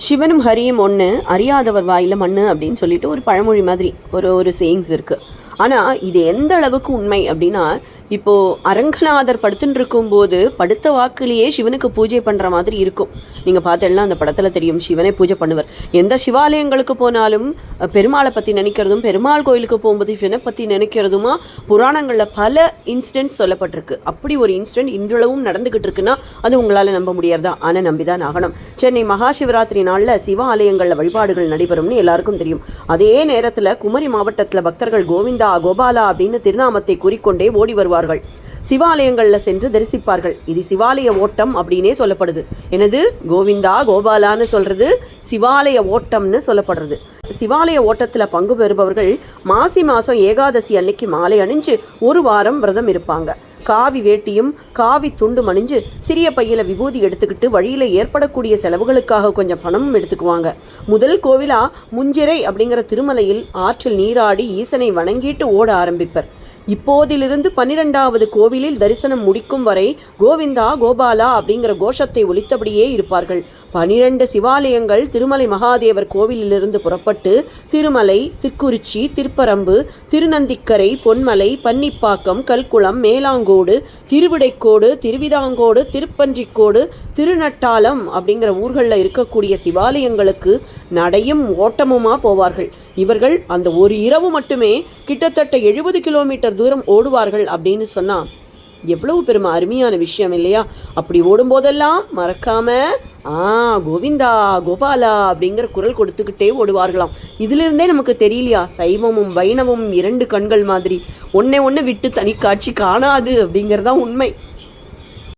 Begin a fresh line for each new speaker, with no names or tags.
சிவனும் ஹரியும் ஒன்று, அறியாதவர் வாயில மண்ணு அப்படின்னு சொல்லிட்டு ஒரு பழமொழி மாதிரி ஒரு சேயிங்ஸ் இருக்குது. ஆனால் இது எந்த அளவுக்கு உண்மை அப்படின்னா, இப்போது அரங்கநாதர் படுத்துன்னு இருக்கும்போது படுத்த வாக்குலேயே சிவனுக்கு பூஜை பண்ணுற மாதிரி இருக்கும். நீங்கள் பார்த்தேன்னா அந்த படத்தில் தெரியும், சிவனை பூஜை பண்ணுவார். எந்த சிவாலயங்களுக்கு போனாலும் பெருமாளை பற்றி நினைக்கிறதும், பெருமாள் கோயிலுக்கு போகும்போது சிவனை பற்றி நினைக்கிறதுமா புராணங்களில் பல இன்சிடென்ட்ஸ் சொல்லப்பட்டிருக்கு. அப்படி ஒரு இன்சிடென்ட் இன்றளவும் நடந்துக்கிட்டு இருக்குன்னா அது உங்களால் நம்ப முடியாதா? ஆனால் நம்பி தான் ஆகணும். சென்னை மகா சிவராத்திரி நாளில் சிவ ஆலயங்களில் வழிபாடுகள் நடைபெறும்னு எல்லாருக்கும் தெரியும். அதே நேரத்தில் குமரி மாவட்டத்தில் பக்தர்கள் கோவிந்தா கோபாலா அப்படின்னு திருநாமத்தை கூறிக்கொண்டே ஓடி வருவார்கள். சிவாலயங்களில் சென்று தரிசிப்பார்கள். இது சிவாலய ஓட்டம் அப்படின்னே சொல்லப்படுது. எனது கோவிந்தா கோபாலான்னு சொல்றது சிவாலய ஓட்டம்னு சொல்லப்படுறது. சிவாலய ஓட்டத்தில் பங்கு பெறுபவர்கள் மாசி மாதம் ஏகாதசி அன்னைக்கு மாலை அணிஞ்சு ஒரு வாரம் விரதம் இருப்பாங்க. காவி வேட்டியும் காவி துண்டும் அணிஞ்சு சிறிய பையில விபூதி எடுத்துக்கிட்டு வழியில் ஏற்படக்கூடிய செலவுகளுக்காக கொஞ்சம் பணமும் எடுத்துக்குவாங்க. முதல் கோவிலா முஞ்சிரை அப்படிங்கிற திருமலையில் ஆற்றில் நீராடி ஈசனை வணங்கிட்டு ஓட ஆரம்பிப்பர். இப்போதிலிருந்து 12வது கோவிலில் தரிசனம் முடிக்கும் வரை கோவிந்தா கோபாலா அப்படிங்கிற கோஷத்தை ஒலித்தபடியே இருப்பார்கள். 12 சிவாலயங்கள் திருமலை மகாதேவர் கோவிலிலிருந்து புறப்பட்டு திருமலை, திருக்குறிச்சி, திருப்பரம்பு, திருநந்திக்கரை, பொன்மலை, பன்னிப்பாக்கம், கல்குளம், மேலாங்கோடு, திருவிடைக்கோடு, திருவிதாங்கோடு, திருப்பன்றிக்கோடு, திருநட்டாலம் அப்படிங்கிற ஊர்களில் இருக்கக்கூடிய சிவாலயங்களுக்கு நடையும் ஓட்டமுமா போவார்கள். இவர்கள் அந்த ஒரு இரவு மட்டுமே கிட்டத்தட்ட 70 கிலோமீட்டர் தூரம் ஓடுவார்கள் அப்படின்னு சொன்னால் எவ்வளவு பெருமை, அருமையான விஷயம் இல்லையா? அப்படி ஓடும்போதெல்லாம் மறக்காம கோவிந்தா கோபாலா அப்படிங்கிற குரல் கொடுத்துக்கிட்டே ஓடுவார்களாம். இதிலிருந்தே நமக்கு தெரியலையா, சைவமும் வைணவமும் 2 கண்கள் மாதிரி, ஒன்றை விட்டு தனி காட்சி காணாது அப்படிங்கிறதான் உண்மை.